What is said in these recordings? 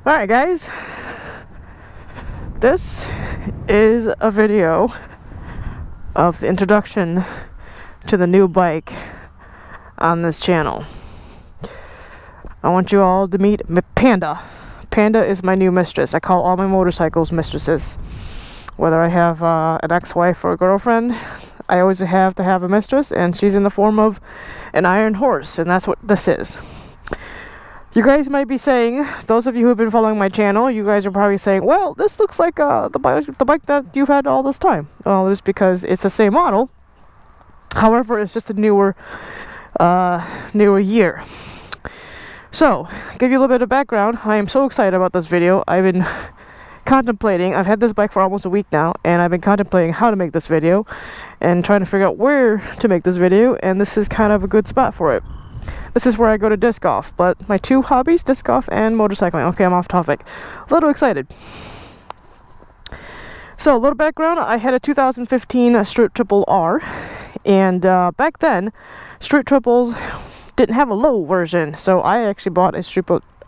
Alright guys, this is a video of the introduction to the new bike on this channel. I want you all to meet Panda. Panda is my new mistress. I call all my motorcycles mistresses. Whether I have an ex-wife or a girlfriend, I always have to have a mistress, and she's in the form of an iron horse, and that's what this is. You guys might be saying, those of you who have been following my channel, you guys are probably saying, well, this looks like the bike that you've had all this time. Well, it's because it's the same model. However, it's just a newer year. So, give you a little bit of background. I am so excited about this video. I've been contemplating, I've had this bike for almost a week now, and I've been contemplating how to make this video and trying to figure out where to make this video, and this is kind of a good spot for it. This is where I go to disc golf, but my two hobbies, disc golf and motorcycling. Okay, I'm off topic. A little excited. So, a little background. I had a 2015 Street Triple R, and back then, Street Triples didn't have a low version, so I actually bought a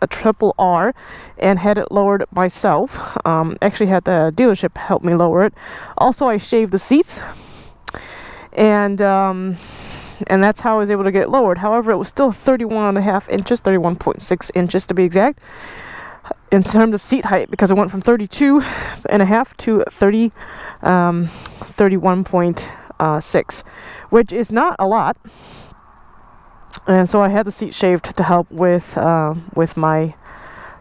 Triple R and had it lowered myself. Actually had the dealership help me lower it. Also, I shaved the seats, and that's how I was able to get it lowered. However, it was still 31.5 inches, 31.6 inches to be exact, in terms of seat height, because it went from 32.5 to 31.6, which is not a lot. And so I had the seat shaved to help with my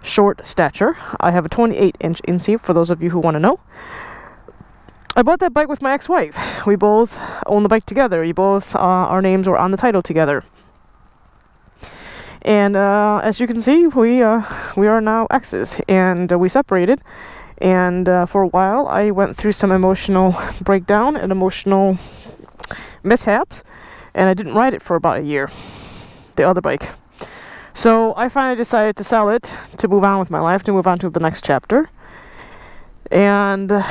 short stature. I have a 28-inch inseat, for those of you who want to know. I bought that bike with my ex-wife. We both own the bike together. Our names were on the title together. And as you can see, we are now exes, and we separated. And for a while, I went through some emotional breakdown and emotional mishaps, and I didn't ride it for about a year, the other bike. So I finally decided to sell it, to move on with my life, to move on to the next chapter. And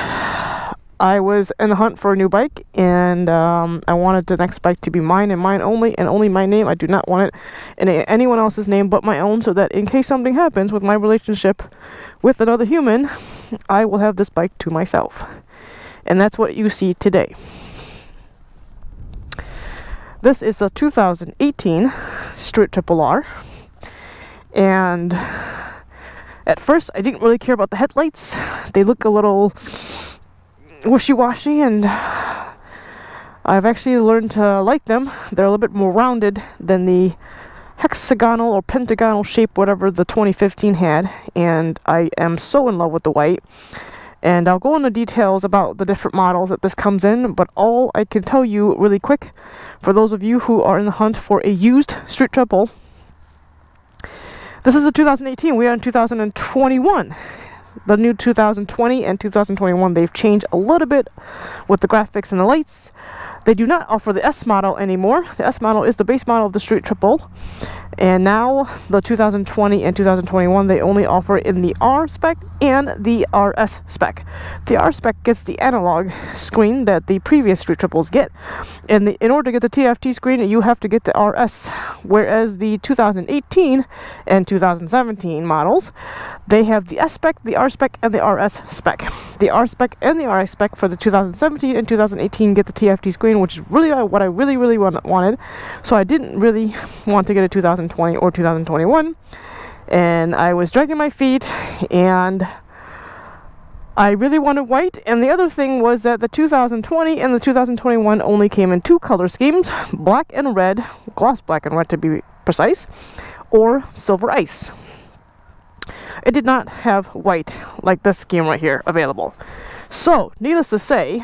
I was in the hunt for a new bike, and I wanted the next bike to be mine and mine only, and only my name. I do not want it in anyone else's name but my own, so that in case something happens with my relationship with another human, I will have this bike to myself. And that's what you see today. This is a 2018 Street Triple R, and at first I didn't really care about the headlights. They look a little wishy-washy, and I've actually learned to like them. They're a little bit more rounded than the hexagonal or pentagonal shape, whatever the 2015 had, and I am so in love with the white. And I'll go into details about the different models that this comes in, but all I can tell you really quick, for those of you who are in the hunt for a used Street Triple, this is a 2018. We are in 2021. The new 2020 and 2021, they've changed a little bit with the graphics and the lights. They do not offer the S model anymore. The S model is the base model of the Street Triple. And now, the 2020 and 2021, they only offer in the R spec and the RS spec. The R spec gets the analog screen that the previous Street Triples get. And in order to get the TFT screen, you have to get the RS. Whereas the 2018 and 2017 models, they have the S spec, the R spec, and the RS spec. The R spec and the RS spec for the 2017 and 2018 get the TFT screen, which is really what I really wanted. So I didn't really want to get a 2020 or 2021, and I was dragging my feet, and I really wanted white. And the other thing was that the 2020 and the 2021 only came in two color schemes: black and red, gloss black and red to be precise, or silver ice. It did not have white like this scheme right here available. So, needless to say,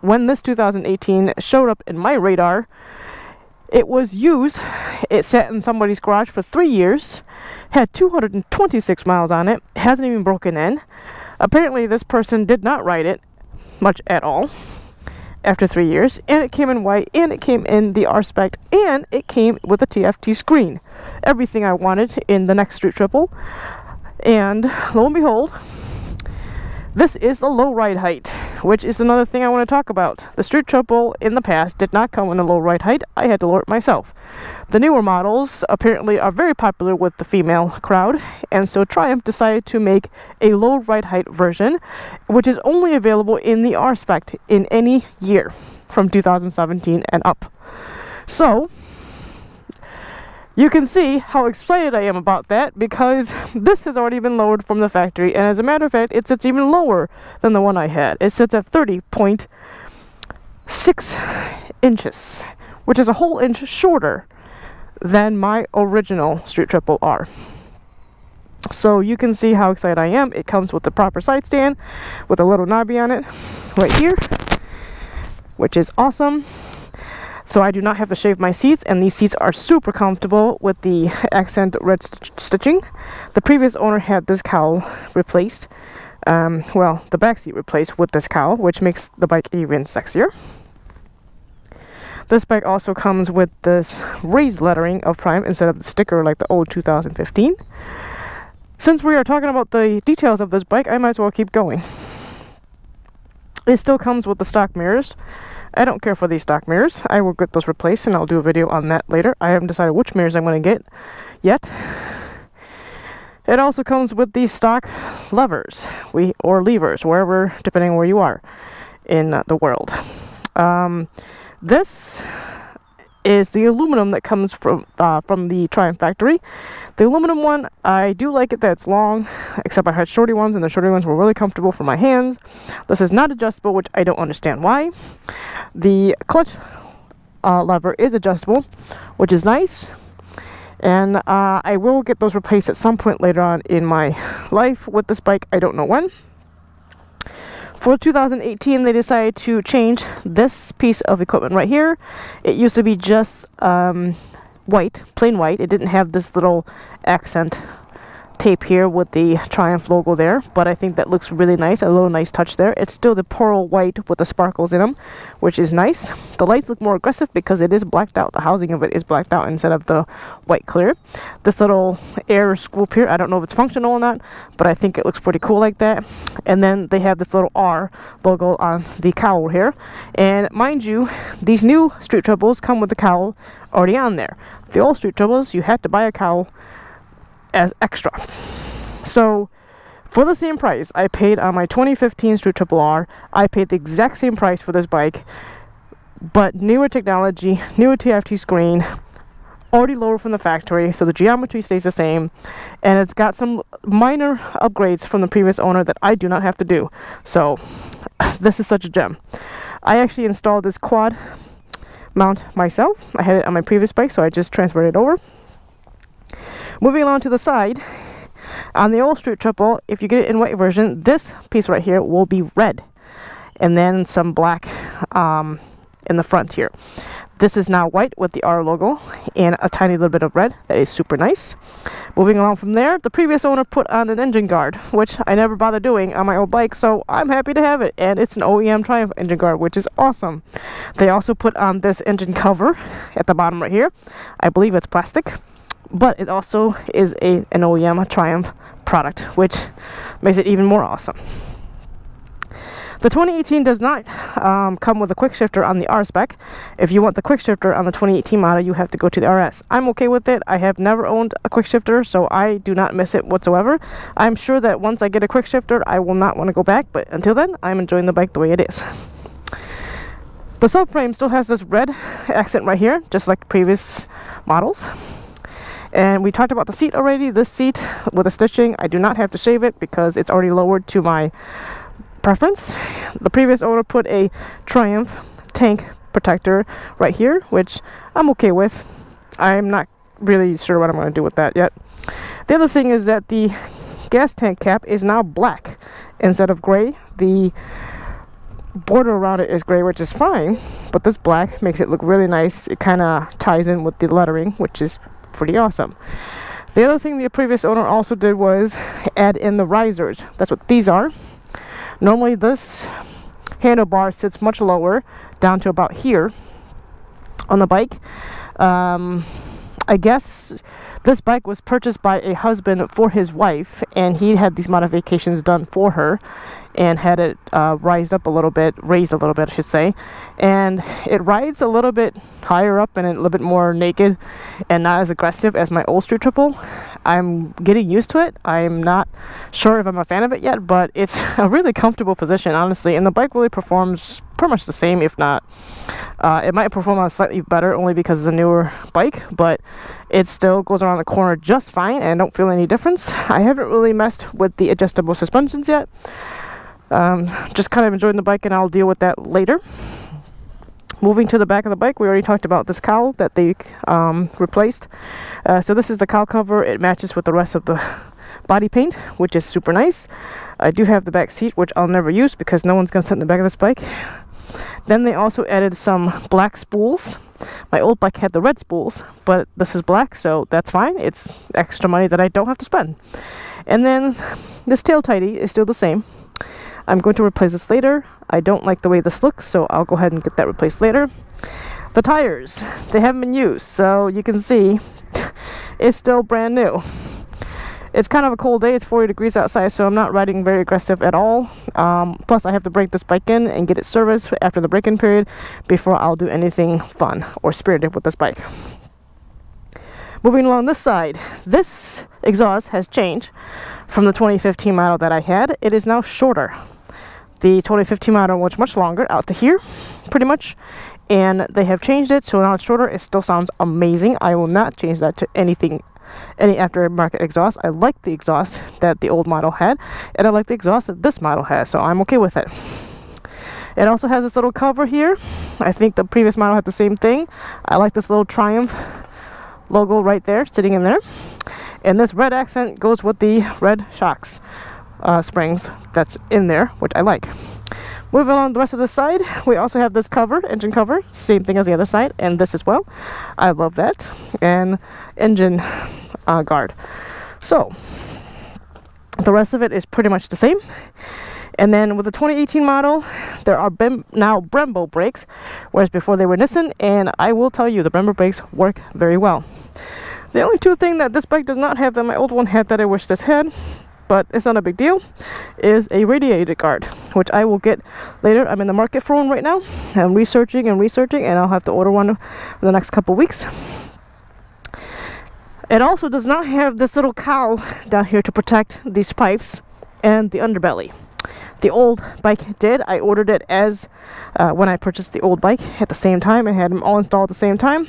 when this 2018 showed up in my radar, it was used. It sat in somebody's garage for 3 years, had 226 miles on it, hasn't even broken in. Apparently, this person did not ride it much at all after 3 years, and it came in white, and it came in the R spec, and it came with a TFT screen. Everything I wanted in the next Street Triple. And lo and behold, This is the low ride height, which is another thing I want to talk about. The Street Triple in the past did not come in a low ride height. I had to lower it myself. The newer models apparently are very popular with the female crowd, and so Triumph decided to make a low ride height version, which is only available in the R-Spec in any year from 2017 and up. So you can see how excited I am about that, because this has already been lowered from the factory, and as a matter of fact, it sits even lower than the one I had. It sits at 30.6 inches, which is a whole inch shorter than my original Street Triple R. So you can see how excited I am. It comes with the proper side stand with a little knobby on it right here, which is awesome. So I do not have to shave my seats, and these seats are super comfortable with the accent red stitching. The previous owner had this cowl replaced, well, the back seat replaced with this cowl, which makes the bike even sexier. This bike also comes with this raised lettering of Triumph instead of the sticker like the old 2015. Since we are talking about the details of this bike, I might as well keep going. It still comes with the stock mirrors. I don't care for these stock mirrors. I will get those replaced, and I'll do a video on that later. I haven't decided which mirrors I'm going to get yet. It also comes with these stock levers, or levers, wherever, depending on where you are in the world. This is the aluminum that comes from the Triumph factory. The aluminum one, I do like it that it's long, except I had shorty ones, and the shorty ones were really comfortable for my hands. This is not adjustable, which I don't understand why. The clutch lever is adjustable, which is nice. And I will get those replaced at some point later on in my life with this bike. I don't know when. For 2018, they decided to change this piece of equipment right here. It used to be just white, plain white. It didn't have this little accent tape here with the Triumph logo there, but I think that looks really nice. A little nice touch there. It's still the pearl white with the sparkles in them, which is nice. The lights look more aggressive because it is blacked out. The housing of it is blacked out instead of the white clear. This little air scoop here, I don't know if it's functional or not, but I think it looks pretty cool like that. And then they have this little R logo on the cowl here. And mind you, these new Street Triples come with the cowl already on there. The old Street Triples, you had to buy a cowl as extra. So for the same price I paid on my 2015 Street Triple R, I paid the exact same price for this bike, but newer technology, newer TFT screen, already lower from the factory, so the geometry stays the same, and it's got some minor upgrades from the previous owner that I do not have to do. So this is such a gem. I actually installed this quad mount myself. I had it on my previous bike, so I just transferred it over. Moving along to the side, on the old Street Triple, if you get it in white version, this piece right here will be red, and then some black in the front here. This is now white with the R logo and a tiny little bit of red. That is super nice. Moving along from there, the previous owner put on an engine guard, which I never bothered doing on my old bike, so I'm happy to have it. And it's an OEM Triumph engine guard, which is awesome. They also put on this engine cover at the bottom right here. I believe it's plastic, but it also is an OEM Triumph product, which makes it even more awesome. The 2018 does not come with a quick shifter on the R-Spec. If you want the quick shifter on the 2018 model, you have to go to the RS. I'm okay with it. I have never owned a quick shifter, so I do not miss it whatsoever. I'm sure that once I get a quick shifter, I will not want to go back, but until then, I'm enjoying the bike the way it is. The subframe still has this red accent right here, just like previous models. And we talked about the seat already. This seat with the stitching, I do not have to shave it because it's already lowered to my preference. The previous owner put a Triumph tank protector right here, which I'm okay with. I'm not really sure what I'm going to do with that yet. The other thing is that the gas tank cap is now black instead of gray. The border around it is gray, which is fine, but this black makes it look really nice. It kind of ties in with the lettering, which is pretty awesome. The other thing the previous owner also did was add in the risers. That's what these are. Normally this handlebar sits much lower, down to about here on the bike. I guess this bike was purchased by a husband for his wife, and he had these modifications done for her and had it raised a little bit, I should say. And it rides a little bit higher up and a little bit more naked and not as aggressive as my old Street Triple. I'm getting used to it. I'm not sure if I'm a fan of it yet, but it's a really comfortable position, honestly. And the bike really performs pretty much the same, if not. It might perform slightly better only because it's a newer bike, but it still goes around the corner just fine and I don't feel any difference. I haven't really messed with the adjustable suspensions yet. Just kind of enjoying the bike, and I'll deal with that later. Moving to the back of the bike, we already talked about this cowl that they replaced. So this is the cowl cover. It matches with the rest of the body paint, which is super nice. I do have the back seat, which I'll never use because no one's going to sit in the back of this bike. Then they also added some black spools. My old bike had the red spools, but this is black, so that's fine. It's extra money that I don't have to spend. And then this tail tidy is still the same. I'm going to replace this later. I don't like the way this looks, so I'll go ahead and get that replaced later. The tires, they haven't been used, so you can see it's still brand new. It's kind of a cold day. It's 40 degrees outside, so I'm not riding very aggressive at all. Plus, I have to break this bike in and get it serviced after the break-in period before I'll do anything fun or spirited with this bike. Moving along this side, this exhaust has changed from the 2015 model that I had. It is now shorter. The 2015 model was much longer, out to here, pretty much. And they have changed it, so now it's shorter. It still sounds amazing. I will not change that to any aftermarket exhaust. I like the exhaust that the old model had, and I like the exhaust that this model has, so I'm okay with it. It also has this little cover here. I think the previous model had the same thing. I like this little Triumph logo right there, sitting in there. And this red accent goes with the red shocks springs that's in there, which I like. Moving on the rest of the side, we also have this cover, engine cover, same thing as the other side, and this as well. I love that. And engine guard. So, the rest of it is pretty much the same. And then with the 2018 model, there are now Brembo brakes, whereas before they were Nissan, and I will tell you, the Brembo brakes work very well. The only two things that this bike does not have that my old one had that I wish this had, but it's not a big deal, is a radiator guard, which I will get later. I'm in the market for one right now. I'm researching, and I'll have to order one in the next couple weeks. It also does not have this little cowl down here to protect these pipes and the underbelly. The old bike did. I ordered it as when I purchased the old bike at the same time and had them all installed at the same time.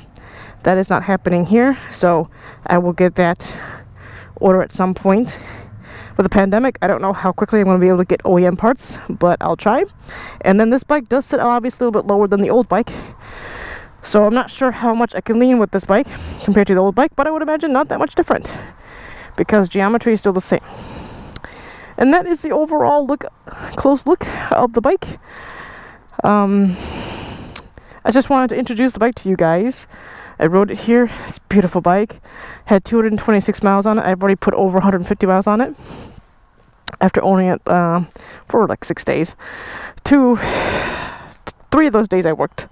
That is not happening here, so I will get that order at some point. With the pandemic, I don't know how quickly I'm going to be able to get OEM parts, but I'll try. And then this bike does sit obviously a little bit lower than the old bike, so I'm not sure how much I can lean with this bike compared to the old bike, but I would imagine not that much different because geometry is still the same. And that is the overall close look of the bike. I just wanted to introduce the bike to you guys. I rode it here. It's a beautiful bike. Had 226 miles on it. I've already put over 150 miles on it after owning it for like 6 days. 3 of those days I worked.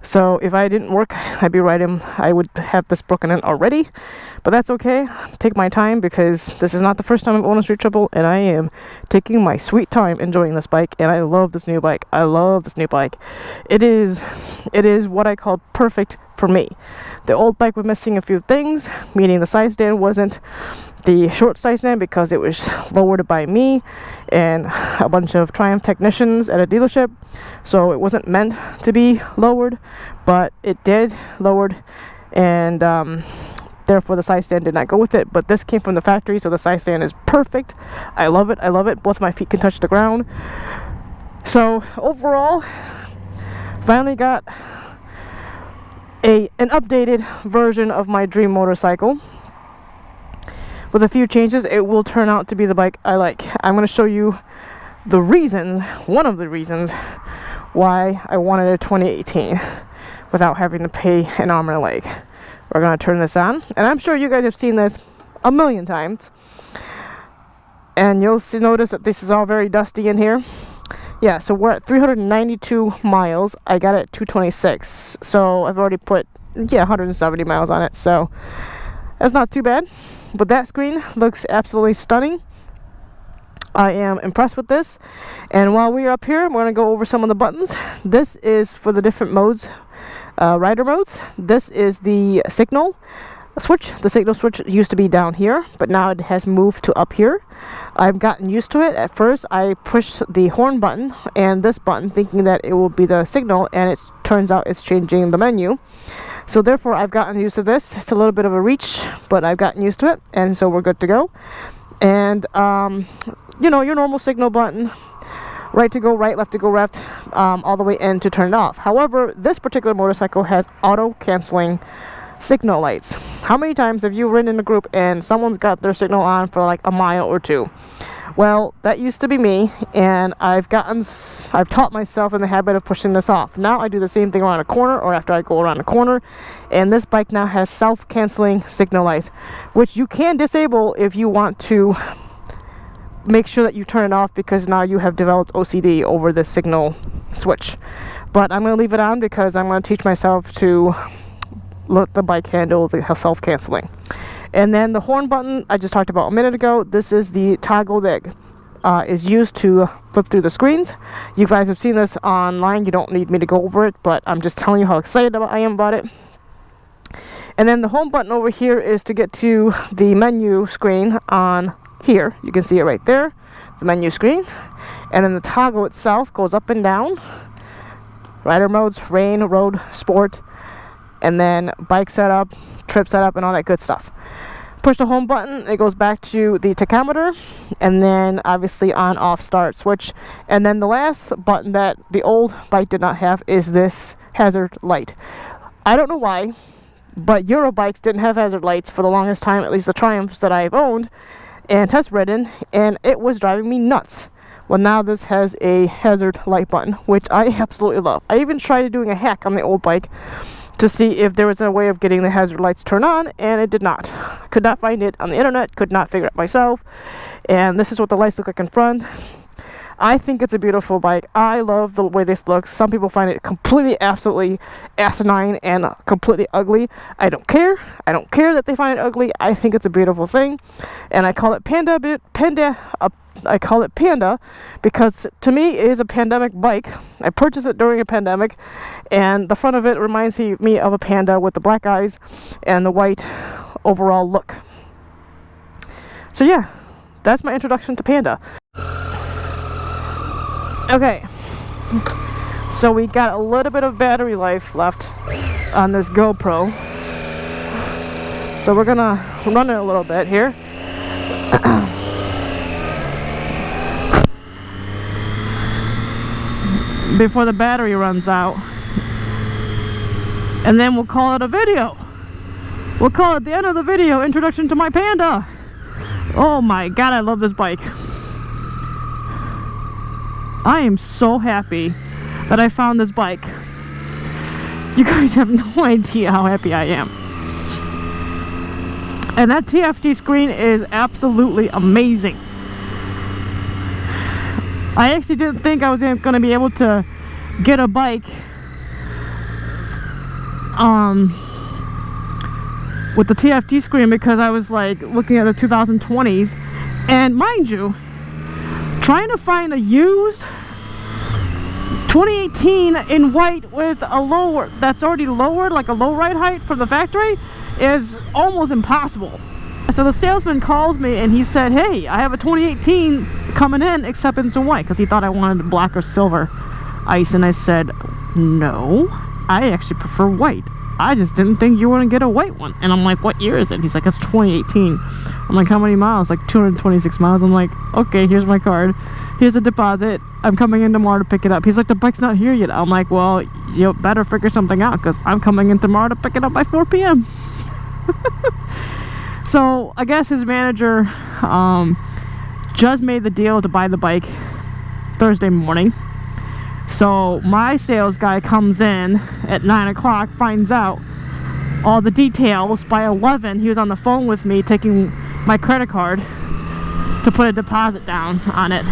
So if I didn't work, I would have this broken in already. But that's okay. Take my time because this is not the first time I've owned a Street Triple, and I am taking my sweet time enjoying this bike, and I love this new bike. It is what I call perfect for me. The old bike was missing a few things, meaning the side stand wasn't the short side stand because it was lowered by me and a bunch of Triumph technicians at a dealership, so it wasn't meant to be lowered, but it did lowered, and therefore the side stand did not go with it. But this came from the factory, so the side stand is perfect. I love it. Both my feet can touch the ground. So overall, finally got an updated version of my dream motorcycle. With a few changes, it will turn out to be the bike I like. I'm going to show you one of the reasons why I wanted a 2018 without having to pay an arm and a leg. We're going to turn this on, and I'm sure you guys have seen this a million times, and you'll notice that this is all very dusty in here. So we're at 392 miles. I got it at 226, so I've already put 170 miles on it, so that's not too bad. But that screen looks absolutely stunning. I am impressed with this. And while we're up here, we're going to go over some of the buttons. This is for the different modes, rider modes. This is the signal switch. The signal switch used to be down here, but now it has moved to up here. I've gotten used to it. At first I pushed the horn button and this button thinking that it will be the signal, and it turns out it's changing the menu. So therefore I've gotten used to this. It's a little bit of a reach, but I've gotten used to it, and so we're good to go. And you know, your normal signal button, right to go right, left to go left, all the way in to turn it off. However, this particular motorcycle has auto canceling signal lights. How many times have you ridden in a group and someone's got their signal on for like a mile or two? Well, that used to be me, and I've taught myself in the habit of pushing this off. Now I do the same thing around a corner or after I go around a corner, and this bike now has self-canceling signal lights, which you can disable if you want to make sure that you turn it off, because now you have developed OCD over this signal switch. But I'm going to leave it on because I'm going to teach myself to let the bike handle the self-canceling. And then the horn button I just talked about a minute ago. This is the toggle that is used to flip through the screens. You guys have seen this online. You don't need me to go over it, but I'm just telling you how excited I am about it. And then the home button over here is to get to the menu screen on here. You can see it right there, the menu screen. And then the toggle itself goes up and down. Rider modes, rain, road, sport, and then bike setup, trip setup, and all that good stuff. Push the home button, it goes back to the tachometer, and then obviously on, off, start, switch. And then the last button that the old bike did not have is this hazard light. I don't know why, but Euro bikes didn't have hazard lights for the longest time, at least the Triumphs that I've owned and test ridden, and it was driving me nuts. Well, now this has a hazard light button, which I absolutely love. I even tried doing a hack on the old bike to see if there was a way of getting the hazard lights turned on, and it did not. Could not find it on the internet, could not figure it myself. And this is what the lights look like in front. I think it's a beautiful bike. I love the way this looks. Some people find it completely, absolutely asinine and completely ugly. I don't care. I don't care that they find it ugly. I think it's a beautiful thing, and I call it Panda. I call it Panda because to me it is a pandemic bike. I purchased it during a pandemic, and the front of it reminds me of a panda with the black eyes and the white overall look. So yeah, that's my introduction to Panda. Okay, so we got a little bit of battery life left on this GoPro, so we're gonna run it a little bit here. Before the battery runs out, and then we'll call it a video. We'll call it the end of the video, introduction to my Panda. Oh my god, I love this bike. I am so happy that I found this bike. You guys have no idea how happy I am. And that TFT screen is absolutely amazing. I actually didn't think I was going to be able to get a bike with the TFT screen, because I was like looking at the 2020s, and mind you, trying to find a used 2018 in white with a lower, that's already lowered, like a low ride height from the factory, is almost impossible. So the salesman calls me and he said, hey, I have a 2018 coming in, except in some white, because he thought I wanted black or silver ice. And I said, no, I actually prefer white. I just didn't think you were going to get a white one. And I'm like, what year is it? He's like, it's 2018. I'm like, how many miles? Like 226 miles. I'm like, okay, here's my card. Here's the deposit. I'm coming in tomorrow to pick it up. He's like, the bike's not here yet. I'm like, well, you better figure something out, because I'm coming in tomorrow to pick it up by 4 p.m. So I guess his manager just made the deal to buy the bike Thursday morning. So my sales guy comes in at 9 o'clock, finds out all the details. By 11, he was on the phone with me taking my credit card to put a deposit down on it.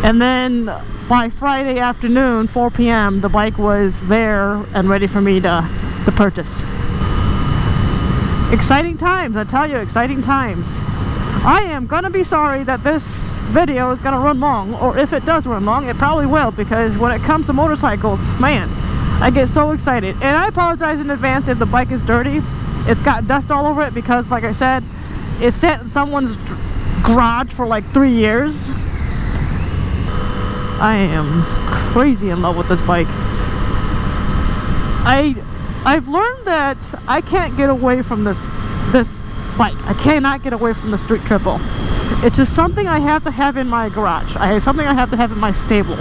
And then by Friday afternoon, 4 p.m., the bike was there and ready for me to purchase. Exciting times, I tell you, exciting times. I am gonna be sorry that this video is gonna run long, or if it does run long, it probably will, because when it comes to motorcycles, man, I get so excited. And I apologize in advance if the bike is dirty. It's got dust all over it because, like I said, it sat in someone's garage for like 3 years. I am crazy in love with this bike. I've learned that I can't get away from this bike. I cannot get away from the street triple. It's just something I have to have in my garage. Something I have to have in my stable.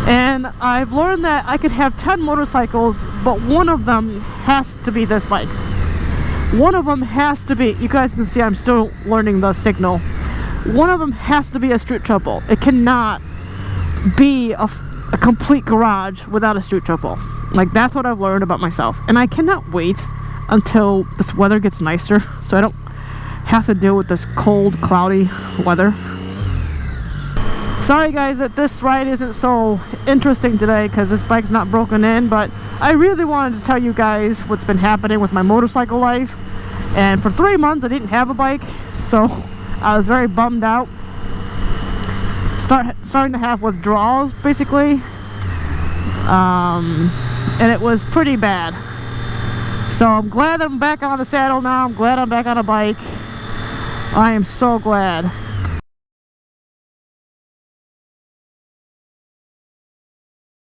And I've learned that I could have 10 motorcycles, but one of them has to be this bike. One of them has to be, you guys can see I'm still learning the signal. One of them has to be a street triple. It cannot be a complete garage without a street triple. Like, that's what I've learned about myself. And I cannot wait until this weather gets nicer so I don't have to deal with this cold, cloudy weather. Sorry guys that this ride isn't so interesting today because this bike's not broken in, but I really wanted to tell you guys what's been happening with my motorcycle life. And for 3 months I didn't have a bike, so I was very bummed out. Starting to have withdrawals basically. And it was pretty bad. So I'm glad I'm back on the saddle now. I'm glad I'm back on a bike. I am so glad.